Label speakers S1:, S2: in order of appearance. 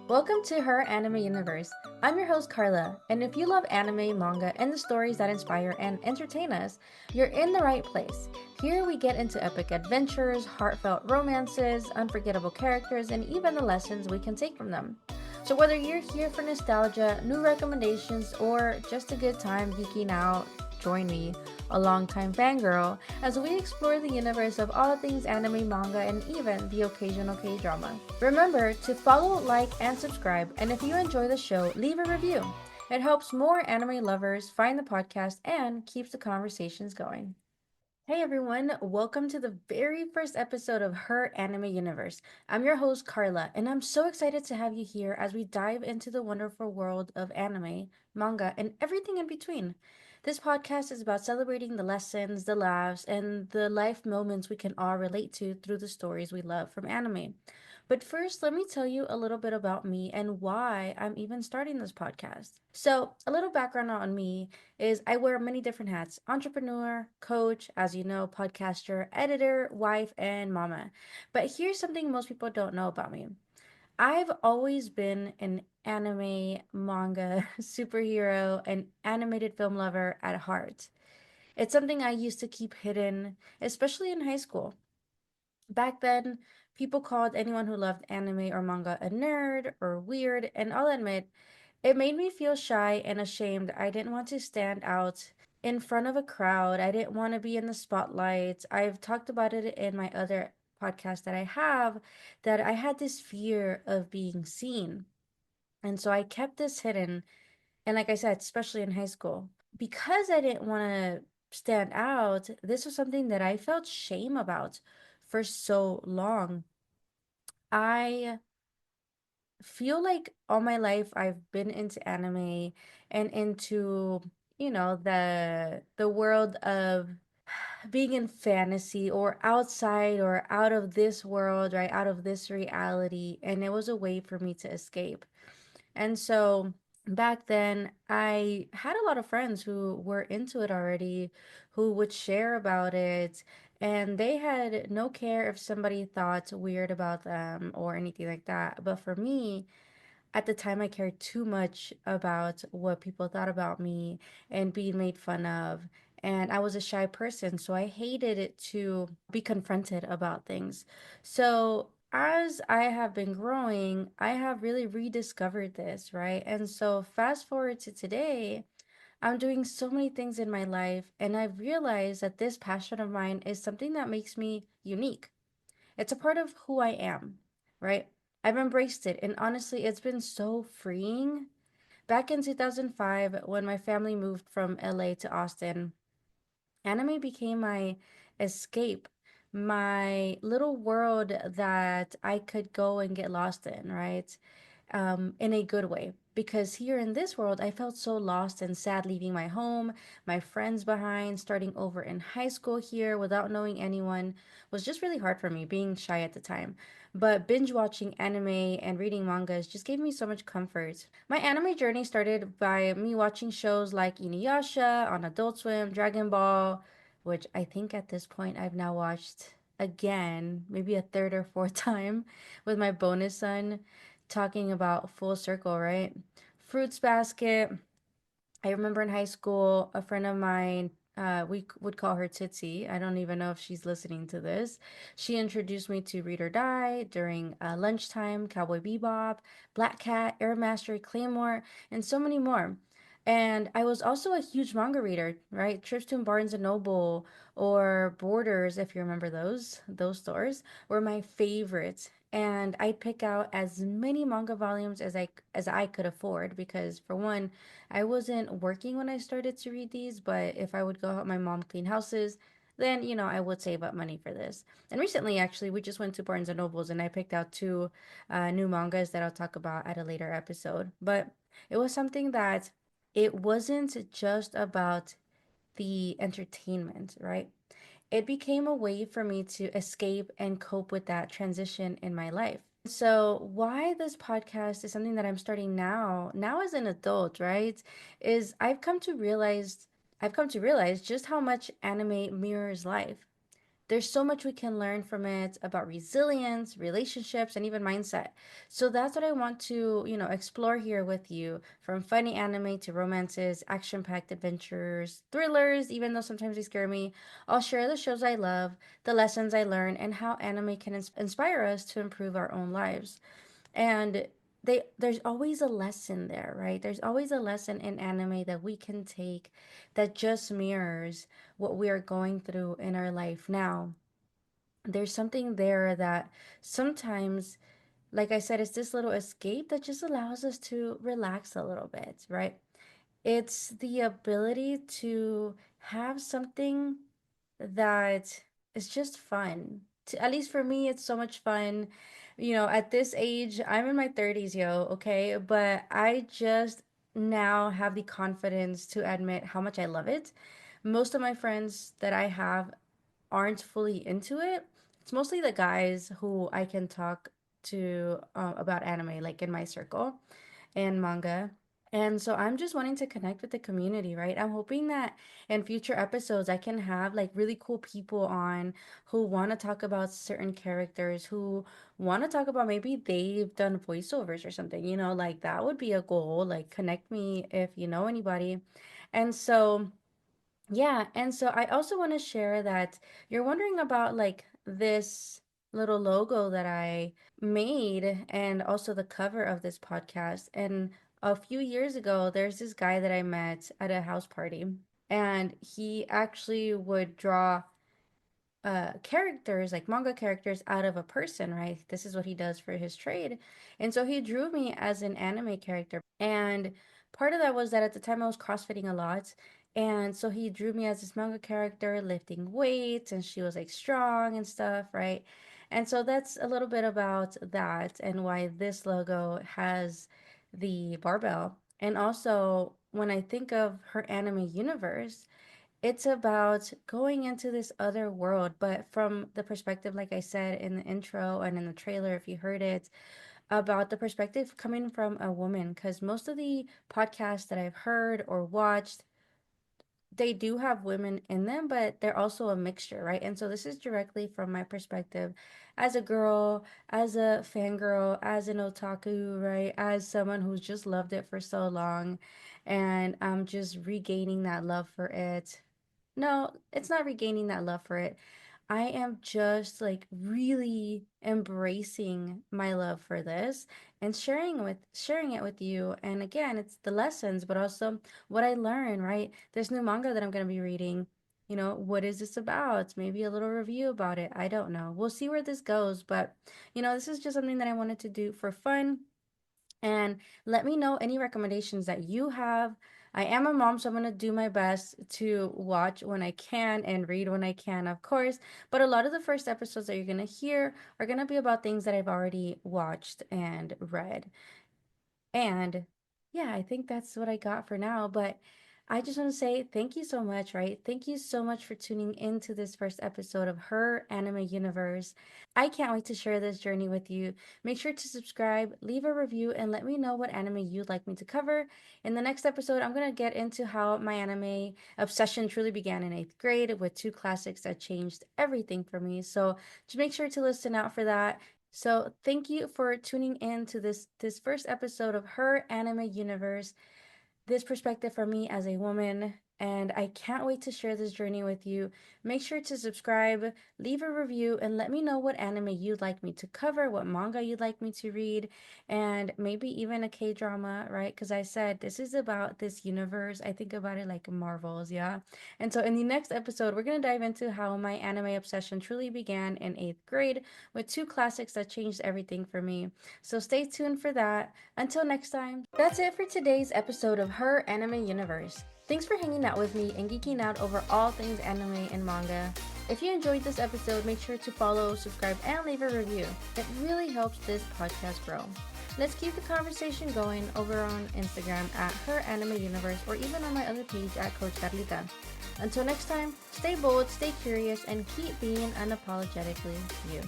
S1: Welcome to Her Anime Universe. I'm your host Carla, and if you love anime, manga, and the stories that inspire and entertain us, you're in the right place. Here we get into epic adventures, heartfelt romances, unforgettable characters, and even the lessons we can take from them. So whether you're here for nostalgia, new recommendations, or just a good time geeking out, join me, a longtime fangirl, as we explore the universe of all things anime, manga, and even the occasional K drama. Remember to follow, like, and subscribe, and if you enjoy the show, leave a review. It helps more anime lovers find the podcast and keeps the conversations going. Hey everyone, welcome to the very first episode of Her Anime Universe. I'm your host Carla, and I'm so excited to have you here as we dive into the wonderful world of anime, manga, and everything in between. This podcast is about celebrating the lessons, the laughs, and the life moments we can all relate to through the stories we love from anime. But first, let me tell you a little bit about me and why I'm even starting this podcast. So, a little background on me is I wear many different hats: entrepreneur, coach, as you know, podcaster, editor, wife, and mama. But here's something most people don't know about me: I've always been an anime, manga, superhero, and animated film lover at heart. It's something I used to keep hidden, especially in high school. Back then, people called anyone who loved anime or manga a nerd or weird, and I'll admit, it made me feel shy and ashamed. I didn't want to stand out in front of a crowd. I didn't want to be in the spotlight. I've talked about it in my other podcast that I have, that I had this fear of being seen. And so I kept this hidden. And like I said, especially in high school, because I didn't want to stand out, this was something that I felt shame about for so long. I feel like all my life I've been into anime and into, the world of being in fantasy or outside or out of this world, right? Out of this reality. And it was a way for me to escape. And so back then, I had a lot of friends who were into it already, who would share about it. And they had no care if somebody thought weird about them or anything like that. But for me, at the time, I cared too much about what people thought about me and being made fun of. And I was a shy person, so I hated it to be confronted about things. So, as I have been growing, I have really rediscovered this, right? And so, fast forward to today, I'm doing so many things in my life, and I've realized that this passion of mine is something that makes me unique. It's a part of who I am, right? I've embraced it, and honestly, it's been so freeing. Back in 2005, when my family moved from LA to Austin, anime became my escape, my little world that I could go and get lost in, right? In a good way. Because here in this world, I felt so lost and sad leaving my home, my friends behind, starting over in high school here without knowing anyone was just really hard for me, being shy at the time. But binge watching anime and reading mangas just gave me so much comfort. My anime journey started by me watching shows like Inuyasha on Adult Swim, Dragon Ball, which I think at this point I've now watched again, maybe a third or fourth time with my bonus son, talking about full circle, right? Fruits Basket. I remember in high school, a friend of mine, would call her Titsy. I don't even know if she's listening to this. She introduced me to Read or Die during lunchtime, Cowboy Bebop, Black Cat, Air Mastery, Claymore, and so many more. And I was also a huge manga reader, right? Trips to Barnes and Noble or Borders, if you remember those stores were my favorites. And I'd pick out as many manga volumes as I could afford because for one, I wasn't working when I started to read these, but if I would go help my mom clean houses, then I would save up money for this. And recently, actually, we just went to Barnes and Nobles and I picked out two new mangas that I'll talk about at a later episode. But it was something that it wasn't just about the entertainment, right? It became a way for me to escape and cope with that transition in my life. So, why this podcast is something that I'm starting now as an adult, right? Is I've come to realize just how much anime mirrors life. There's so much we can learn from it about resilience, relationships, and even mindset. So that's what I want to, explore here with you, from funny anime to romances, action-packed adventures, thrillers, even though sometimes they scare me. I'll share the shows I love, the lessons I learn, and how anime can inspire us to improve our own lives. And there's always a lesson there, right? There's always a lesson in anime that we can take that just mirrors what we are going through in our life now. There's something there that sometimes, like I said, it's this little escape that just allows us to relax a little bit, right? It's the ability to have something that is just fun. At least for me, it's so much fun. At this age, I'm in my 30s, yo, okay? But I just now have the confidence to admit how much I love it. Most of my friends that I have aren't fully into it. It's mostly the guys who I can talk to about anime, like in my circle and manga. And so I'm just wanting to connect with the community, right? I'm hoping that in future episodes I can have like really cool people on who want to talk about certain characters, who want to talk about maybe they've done voiceovers or something, like that would be a goal. Like connect me if you know anybody. And so yeah, and so I also want to share that you're wondering about like this little logo that I made and also the cover of this podcast. And a few years ago, there's this guy that I met at a house party, and he actually would draw characters, like manga characters, out of a person, right? This is what he does for his trade. And so he drew me as an anime character. And part of that was that at the time I was crossfitting a lot. And so he drew me as this manga character lifting weights, and she was like strong and stuff, right? And so that's a little bit about that and why this logo has the barbell. And also, when I think of her anime universe, it's about going into this other world, but from the perspective, like I said in the intro and in the trailer, if you heard it, about the perspective coming from a woman. Because most of the podcasts that I've heard or watched, they do have women in them, but they're also a mixture, right? And so this is directly from my perspective as a girl, as a fangirl, as an otaku, right? As someone who's just loved it for so long, and I'm just regaining that love for it. No, it's not regaining that love for it. I am just like really embracing my love for this and sharing it with you. And again, it's the lessons, but also what I learn, right? This new manga that I'm going to be reading, what is this about? Maybe a little review about it. I don't know. We'll see where this goes, but this is just something that I wanted to do for fun, and let me know any recommendations that you have. I am a mom, so I'm going to do my best to watch when I can and read when I can, of course. But a lot of the first episodes that you're going to hear are going to be about things that I've already watched and read. And yeah, I think that's what I got for now. But I just want to say thank you so much, right? Thank you so much for tuning into this first episode of Her Anime Universe. I can't wait to share this journey with you. Make sure to subscribe, leave a review, and let me know what anime you'd like me to cover. In the next episode, I'm going to get into how my anime obsession truly began in eighth grade with two classics that changed everything for me. So just make sure to listen out for that. So thank you for tuning in to this first episode of Her Anime Universe, this perspective from me as a woman, and I can't wait to share this journey with you. Make sure to subscribe, leave a review, and let me know what anime you'd like me to cover, what manga you'd like me to read, and maybe even a K drama, right? Because I said this is about this universe. I think about it like Marvels, yeah? And so in the next episode, we're going to dive into how my anime obsession truly began in eighth grade with two classics that changed everything for me. So stay tuned for that. Until next time, that's it for today's episode of Her Anime Universe. Thanks for hanging out with me and geeking out over all things anime and manga. If you enjoyed this episode, make sure to follow, subscribe, and leave a review. It really helps this podcast grow. Let's keep the conversation going over on Instagram at Her Anime Universe or even on my other page at Coach Carlita. Until next time, stay bold, stay curious, and keep being unapologetically you.